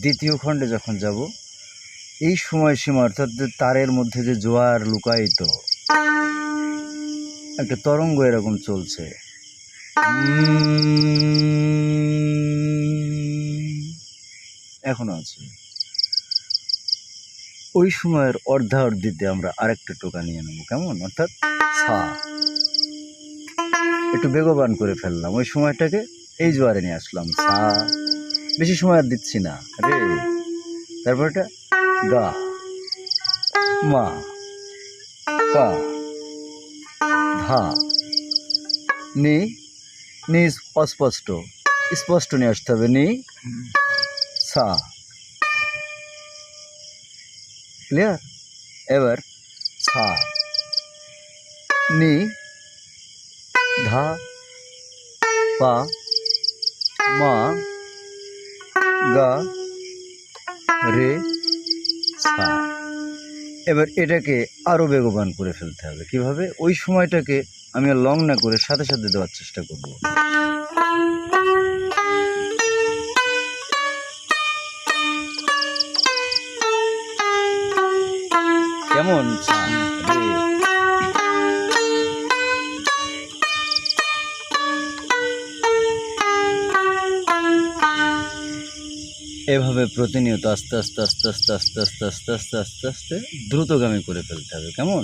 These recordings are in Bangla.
দ্বিতীয় খণ্ডে যখন যাব, এই সময়সীমা অর্থাৎ তারের মধ্যে যে জোয়ার লুকায়িত একটা তরঙ্গ এরকম চলছে, এখনো আছে। ওই সময়ের অর্ধার্ধিতে আমরা আরেকটা টোকা নিয়ে নেব, কেমন? অর্থাৎ সা, একটু বেগবান করে ফেললাম ওই সময়টাকে, এই জোয়ারে নিয়ে আসলাম সা, বেশি সময় আর দিচ্ছি না রে। তারপর এটা গা, মা, পা, ধা, নি, নি অস্পষ্ট, স্পষ্ট নিয়ে আসতে হবে, নি, সা। ক্লিয়ার? এবার সা, নি, ধা, পা, মা, গা, রে, সা। এবার এটাকে আরও বেগবান করে ফেলতে হবে। কিভাবে? ওই সময়টাকে আমি আর লং না করে সাথে সাথে দেওয়ার চেষ্টা করব। কেমন? সা, রে। এভাবে প্রতিনিয়ত আস্তে আস্তে আস্তে আস্তে আস্তে আস্তে আস্তে আস্তে আস্তে আস্তে দ্রুতগামী করে ফেলতে হবে। কেমন?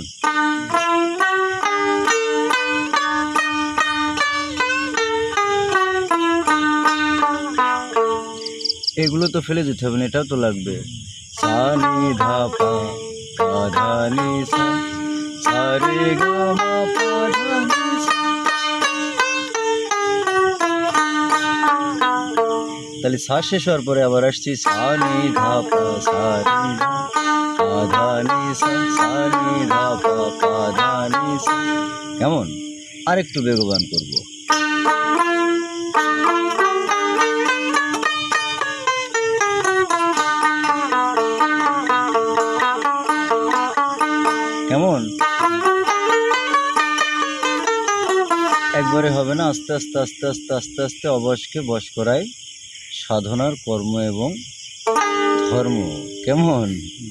এগুলো তো ফেলে দিতে হবে না, এটাও তো লাগবে। সা নি ধা পা পা ধা নি সা, সা রে গা মা পা ধা নি সা। তাহলে সা শেষ হওয়ার পরে আবার আসছি সা নি ধা পা, সা নি ধা পা ধা নি সা, সা নি ধা পা পা ধা নি সা। কেমন? আরেকটু বেগবান করব। কেমন? একবারে হবে না, আস্তে আস্তে আস্তে আস্তে আস্তে আস্তে অবশকে বশ করাই সাধনার কর্ম এবং ধর্ম। কেমন?